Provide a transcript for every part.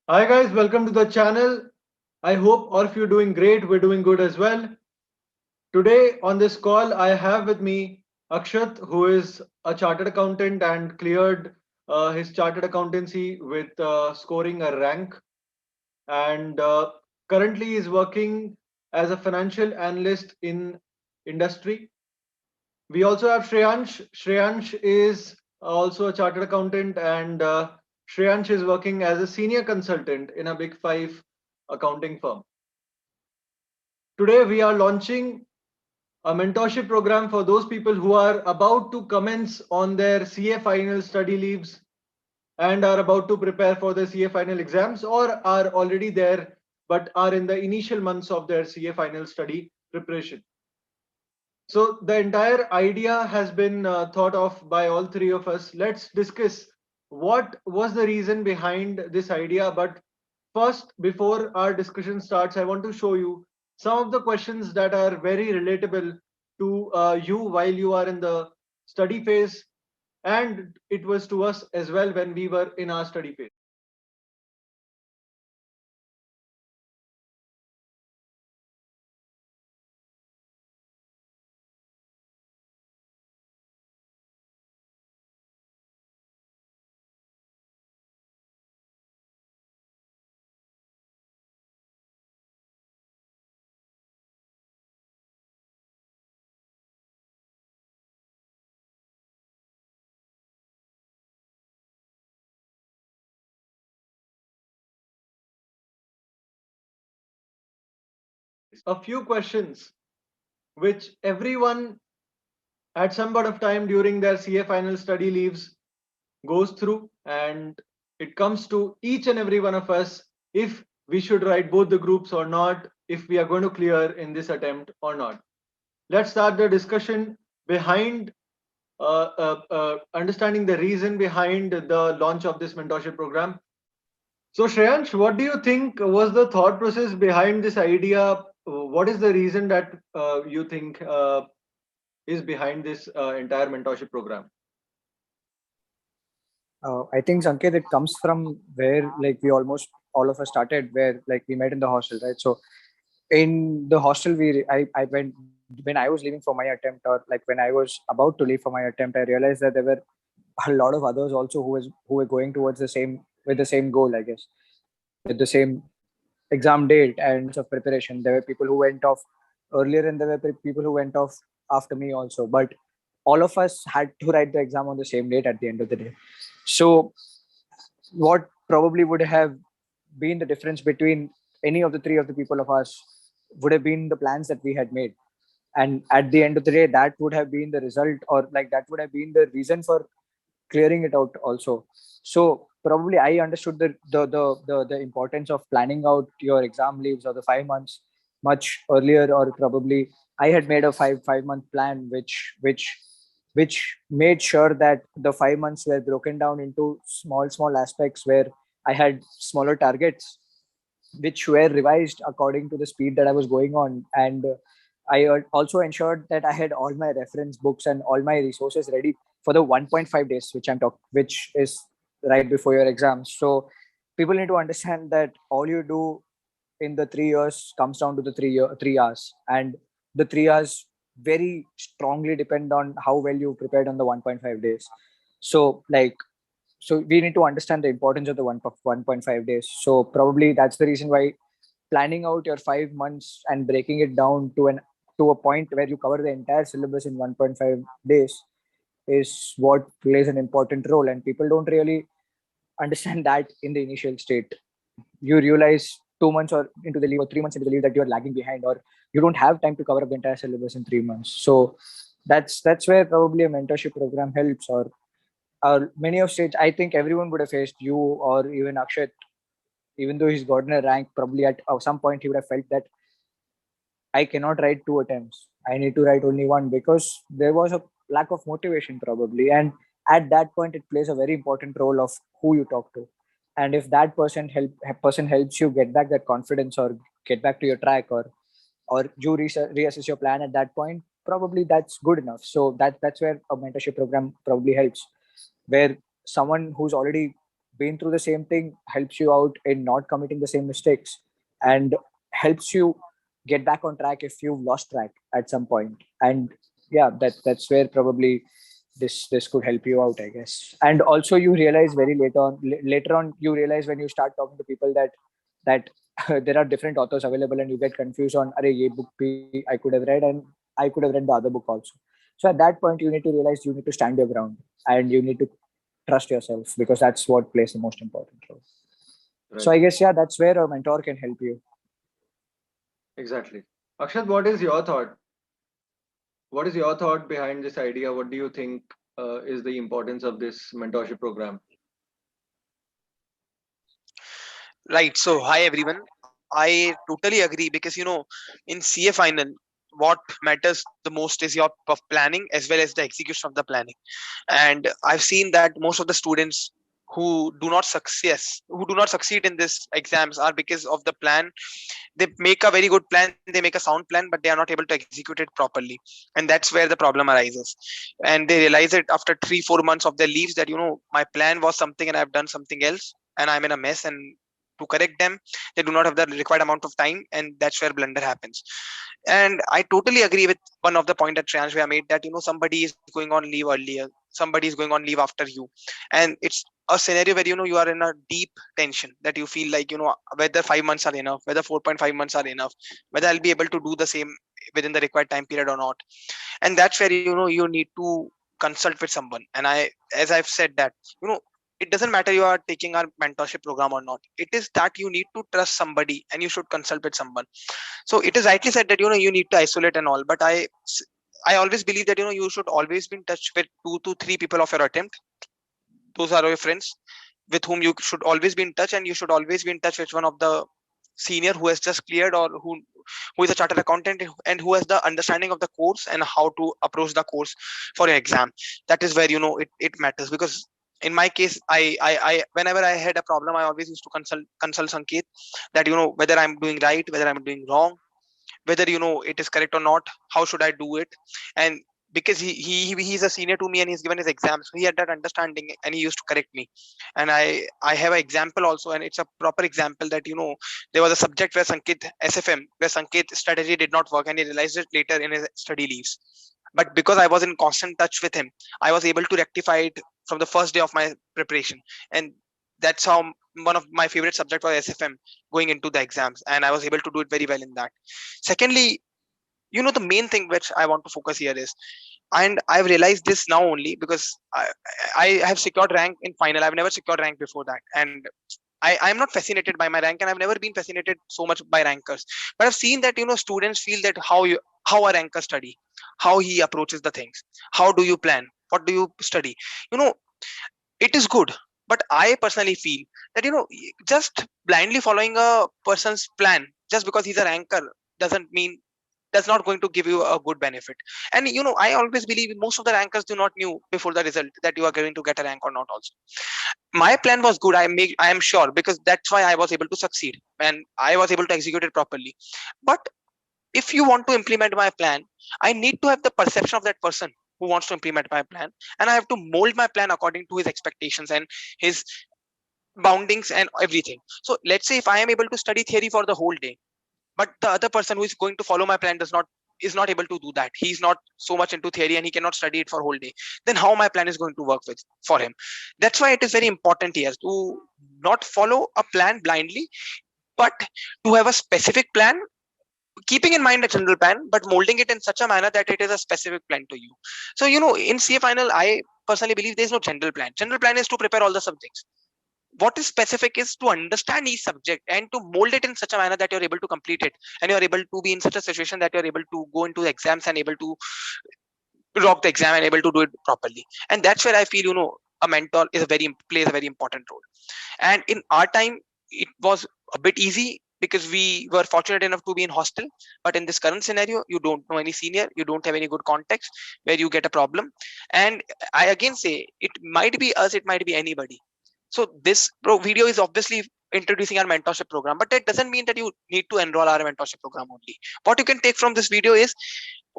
Hi guys, welcome to the channel. I hope all of you doing great. We're doing good as well. Today on this call, I have with me Akshat, who is a chartered accountant and cleared his chartered accountancy with scoring a rank, and currently is working as a financial analyst in industry. We also have Shreyansh. Shreyansh is also a chartered accountant, and Shreyansh is working as a senior consultant in a Big Five accounting firm. Today, we are launching a mentorship program for those people who are about to commence on their CA final study leaves and are about to prepare for the CA final exams, or are already there but are in the initial months of their CA final study preparation. So the entire idea has been thought of by all three of us. Let's discuss what was the reason behind this idea. But first, before our discussion starts, I want to show you some of the questions that are very relatable to you while you are in the study phase, and it was to us as well when we were in our study phase. A few questions which everyone at some point of time during their CA final study leaves goes through, and it comes to each and every one of us if we should write both the groups or not, if we are going to clear in this attempt or not. Let's start the discussion behind understanding the reason behind the launch of this mentorship program. So Shreyansh, what do you think was the thought process behind this idea? What is the reason that you think is behind this entire mentorship program? I think Sanket, it comes from where like we almost all of us started, where like we met in the hostel, right? So in the hostel, I went when I was leaving for my attempt, or like when I was about to leave for my attempt, I realized that there were a lot of others also who were going towards the same with the same goal, I guess, with the same exam date and of preparation. There were people who went off earlier, and there were people who went off after me also. But all of us had to write the exam on the same date at the end of the day. So what probably would have been the difference between any of the three of the people of us would have been the plans that we had made, and at the end of the day that would have been the result, or like that would have been the reason for clearing it out also. So probably I understood the importance of planning out your exam leaves or the 5 months much earlier, or probably I had made a five month plan which made sure that the 5 months were broken down into small aspects where I had smaller targets which were revised according to the speed that I was going on. And I also ensured that I had all my reference books and all my resources ready for the 1.5 days, which which is right before your exams. So people need to understand that all you do in the 3 years comes down to the 3 hours, and the 3 hours very strongly depend on how well you prepared on the 1.5 days. So like so we need to understand the importance of the 1.5 days. So probably that's the reason why planning out your 5 months and breaking it down to a point where you cover the entire syllabus in 1.5 days is what plays an important role, and people don't really understand that in the initial state. You realize 2 months or into the leave or 3 months into the leave that you're lagging behind, or you don't have time to cover up the entire syllabus in 3 months. So that's where probably a mentorship program helps. Or many of stage, I think everyone would have faced, you or even Akshat, even though he's gotten a rank, probably at some point he would have felt that I cannot write two attempts. I need to write only one, because there was a lack of motivation probably. And at that point, it plays a very important role of who you talk to. And if that person helps you get back that confidence, or get back to your track, or you reassess your plan at that point, probably that's good enough. So that's where a mentorship program probably helps, where someone who's already been through the same thing helps you out in not committing the same mistakes and helps you get back on track if you've lost track at some point. And yeah, that's where probably this could help you out, I guess. And also you realize very later on you realize when you start talking to people that there are different authors available and you get confused on are ye book bhi I could have read and I could have read the other book also. So at that point you need to realize you need to stand your ground and you need to trust yourself, because that's what plays the most important role. So I Right. guess, yeah, that's where a mentor can help you. Exactly. Akshat, what is your thought? What is your thought behind this idea? What do you think is the importance of this mentorship program? Right. So, hi everyone. I totally agree because in CA final, what matters the most is your planning as well as the execution of the planning. And I've seen that most of the students who do not succeed in this exams are because of the plan. They make a very good plan, they make a sound plan, but they are not able to execute it properly, and that's where the problem arises. And they realize it after 3-4 months of their leaves that my plan was something and I've done something else, and I'm in a mess. And to correct them, they do not have the required amount of time, and that's where blunder happens. And I totally agree with one of the point that Triansh made, that somebody is going on leave earlier, somebody is going on leave after you, and it's a scenario where you are in a deep tension, that you feel like whether 5 months are enough, whether 4.5 months are enough, whether I'll be able to do the same within the required time period or not. And that's where you need to consult with someone. And as I've said that it doesn't matter you are taking our mentorship program or not, it is that you need to trust somebody and you should consult with someone. So it is rightly said that you need to isolate and all, but I always believe that you should always be in touch with 2 to 3 people of your attempt. Those are your friends with whom you should always be in touch, and you should always be in touch with one of the senior who has just cleared, or who is a chartered accountant and who has the understanding of the course and how to approach the course for your exam. That is where it matters. Because in my case, I whenever I had a problem, I always used to consult Sanket, that whether I'm doing right, whether I'm doing wrong, whether it is correct or not, how should I do it. And because he's a senior to me and he's given his exams, so he had that understanding and he used to correct me. And I have an example also, and it's a proper example, that there was a subject where Sanket SFM, where Sanket's strategy did not work, and he realized it later in his study leaves. But because I was in constant touch with him, I was able to rectify it from the first day of my preparation. And that's how one of my favorite subject was SFM going into the exams, and I was able to do it very well in that. Secondly, the main thing which I want to focus here is, and I've realized this now only because I have secured rank in final. I've never secured rank before that, and I'm not fascinated by my rank, and I've never been fascinated so much by rankers. But I've seen that students feel that how a ranker study, how he approaches the things, how do you plan, what do you study. you know it is good, but I personally feel that just blindly following a person's plan just because he's a ranker doesn't mean, that's not going to give you a good benefit. And I always believe most of the rankers do not knew before the result that you are going to get a rank or not also. My plan was good, I am sure, because that's why I was able to succeed and I was able to execute it properly. But if you want to implement my plan, I need to have the perception of that person who wants to implement my plan, and I have to mold my plan according to his expectations and his boundings and everything. So let's say if I am able to study theory for the whole day, but the other person who is going to follow my plan is not able to do that, he's not so much into theory and he cannot study it for whole day, then how my plan is going to work with for him. That's why it is very important here to not follow a plan blindly, but to have a specific plan, keeping in mind a general plan, but molding it in such a manner that it is a specific plan to you. So in CA final, I personally believe there is no general plan. General plan is to prepare all the subjects. What is specific is to understand each subject and to mold it in such a manner that you're able to complete it, and you're able to be in such a situation that you're able to go into the exams and able to rock the exam and able to do it properly. And that's where I feel a mentor plays a very important role. And in our time, it was a bit easy because we were fortunate enough to be in hostel. But in this current scenario, you don't know any senior, you don't have any good context where you get a problem. And I again say, it might be us, it might be anybody. So this video is obviously introducing our mentorship program, but that doesn't mean that you need to enroll our mentorship program only. What you can take from this video is,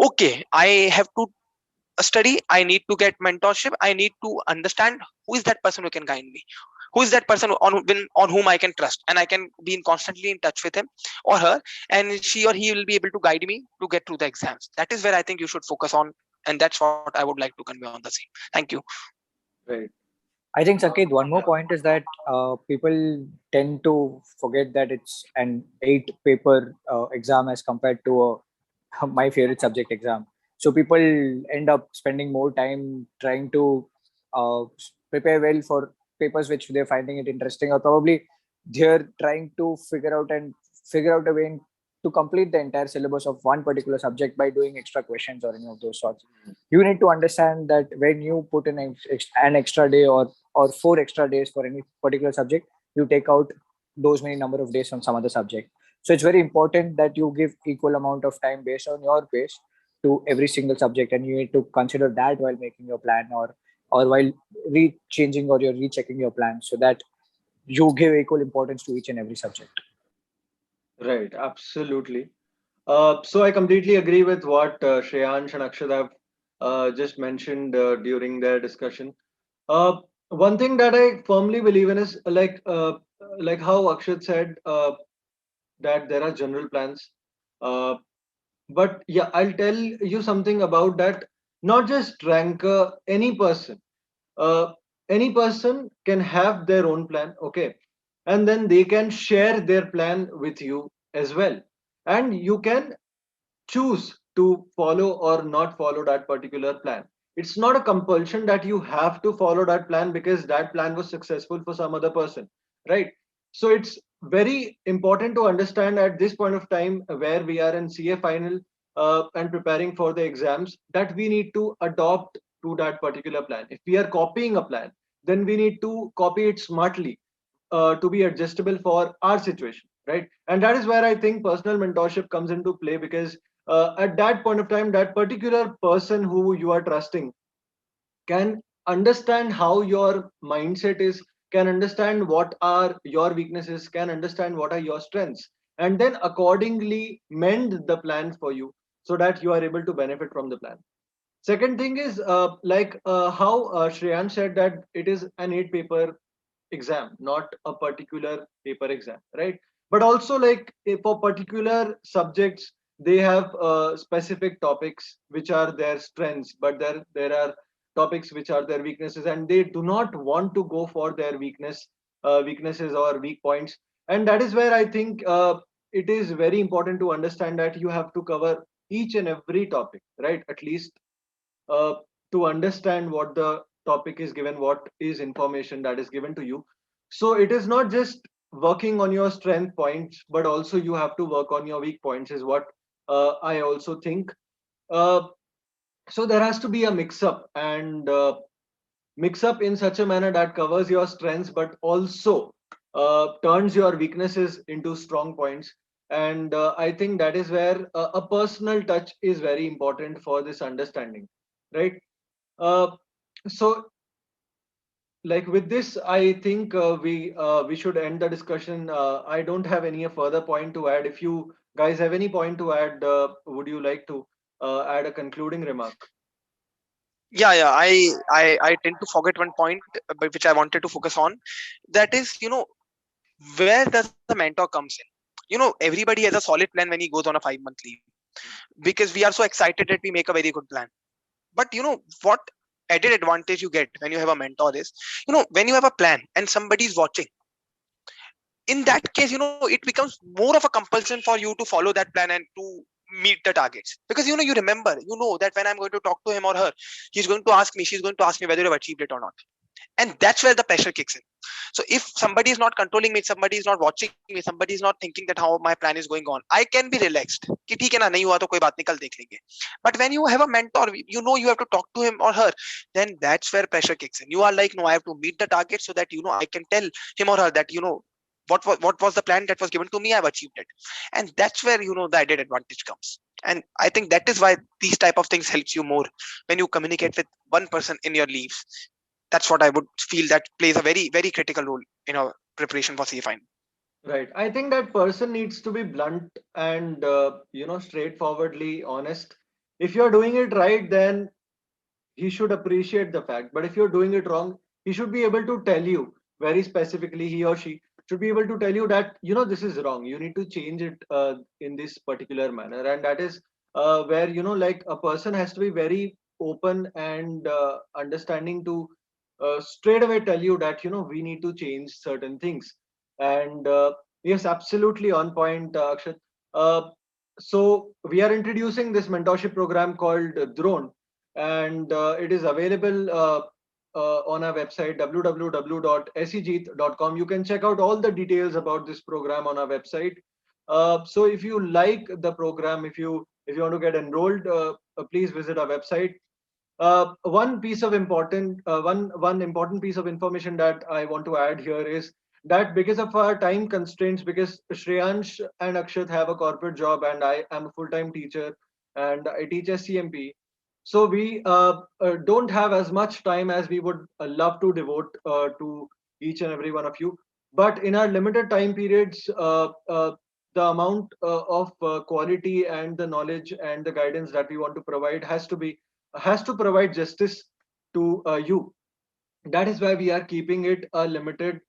okay, I have to study, I need to get mentorship, I need to understand who is that person who can guide me, Who is that person on whom I can trust, and I can be constantly in touch with him or her, and she or he will be able to guide me to get through the exams. That is where I think you should focus on, and that's what I would like to convey on the same. Thank you. Right. I think, Sanket, one more point is that people tend to forget that it's an 8 paper exam as compared to my favorite subject exam. So people end up spending more time trying to prepare well for papers which they're finding it interesting, or probably they're trying to figure out a way to complete the entire syllabus of one particular subject by doing extra questions or any of those sorts. You need to understand that when you put in an extra day or 4 extra days for any particular subject, you take out those many number of days on some other subject. So it's very important that you give equal amount of time based on your pace to every single subject, and you need to consider that while making your plan, or while re-changing or you're rechecking your plan, so that you give equal importance to each and every subject. Right. Absolutely. So I completely agree with what Shreyansh and Akshat have just mentioned during their discussion. Uh, One thing that I firmly believe in is like how Akshat said that there are general plans. Uh, but yeah, I'll tell you something about that. Not just ranker, uh, any person can have their own plan, okay, and then they can share their plan with you as well, and you can choose to follow or not follow that particular plan. It's not a compulsion that you have to follow that plan because that plan was successful for some other person, right? So it's very important to understand at this point of time where we are in CA final and preparing for the exams, that we need to adopt to that particular plan. If we are copying a plan, then we need to copy it smartly to be adjustable for our situation, right? And that is where I think personal mentorship comes into play, because at that point of time, that particular person who you are trusting can understand how your mindset is, can understand what are your weaknesses, can understand what are your strengths, and then accordingly mend the plan for you so that you are able to benefit from the plan. Second thing is how Shreyan said that it is an 8 paper exam, not a particular paper exam, right? But also for particular subjects, they have specific topics which are their strengths, but there are topics which are their weaknesses, and they do not want to go for their weaknesses or weak points. And that is where I think it is very important to understand that you have to cover each and every topic, right? At least uh, to understand what the topic is given, what is information that is given to you. So it is not just working on your strength points, but also you have to work on your weak points, is what I also think. Uh, so there has to be a mix up, and mix up in such a manner that covers your strengths, but also turns your weaknesses into strong points. And I think that is where a personal touch is very important for this understanding, right? uh, so like with this, I think we should end the discussion. I don't have any further point to add. If you guys have any point to add, would you like to add a concluding remark? Yeah, I tend to forget one point, but which I wanted to focus on. That is, where does the mentor comes in? Everybody has a solid plan when he goes on a 5 month leave, because we are so excited that we make a very good plan. But what added advantage you get when you have a mentor is, when you have a plan and somebody is watching, in that case, it becomes more of a compulsion for you to follow that plan and to meet the targets, because you remember, that when I'm going to talk to him or her, she's going to ask me whether you've achieved it or not. And that's where the pressure kicks in. So if somebody is not controlling me, somebody is not watching me, somebody is not thinking that how my plan is going on, I can be relaxed कि ठीक है ना, नहीं हुआ तो कोई बात नहीं, कल देख लेंगे. But when you have a mentor, you have to talk to him or her, then that's where pressure kicks in. You are like, no, I have to meet the target so that I can tell him or her that what was the plan that was given to me, I've achieved it. And that's where the added advantage comes. And I think that is why these type of things helps you more when you communicate with one person in your leaves. That's what I would feel that plays a very, very critical role in our preparation for CA final. Right. I think that person needs to be blunt and straightforwardly honest. If you're doing it right, then he should appreciate the fact. But if you're doing it wrong, he should be able to tell you very specifically, he or she should be able to tell you that, this is wrong, you need to change it in this particular manner. And that is where, like, a person has to be very open and understanding to straight away tell you that, we need to change certain things. And yes, absolutely on point, Akshat. So we are introducing this mentorship program called Drone, and it is available on our website www.sejeet.com. You can check out all the details about this program on our website. So if you like the program, if you want to get enrolled, please visit our website. One important piece of information that I want to add here is that because of our time constraints, because Shreyansh and Akshat have a corporate job and I am a full-time teacher and I teach SCMP, so we don't have as much time as we would love to devote to each and every one of you. But in our limited time periods, the amount of quality and the knowledge and the guidance that we want to provide has to provide justice to you. That is why we are keeping it a limited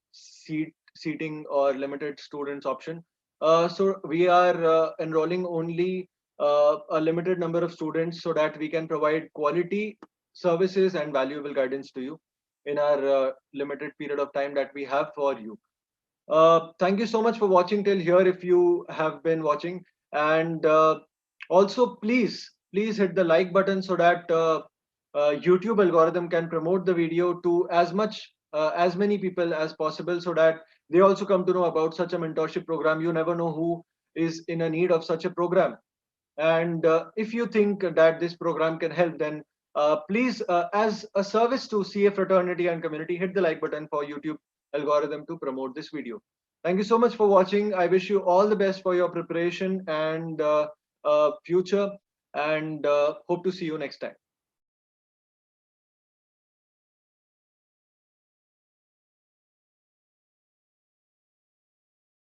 seating or limited students option. So we are enrolling only a limited number of students so that we can provide quality services and valuable guidance to you in our limited period of time that we have for you. Thank you so much for watching till here if you have been watching. And also, please hit the like button so that YouTube algorithm can promote the video to as many people as possible, so that they also come to know about such a mentorship program. You never know who is in a need of such a program. And if you think that this program can help, then please, as a service to CA fraternity and community, hit the like button for YouTube algorithm to promote this video. Thank you so much for watching. I wish you all the best for your preparation and future, and hope to see you next time.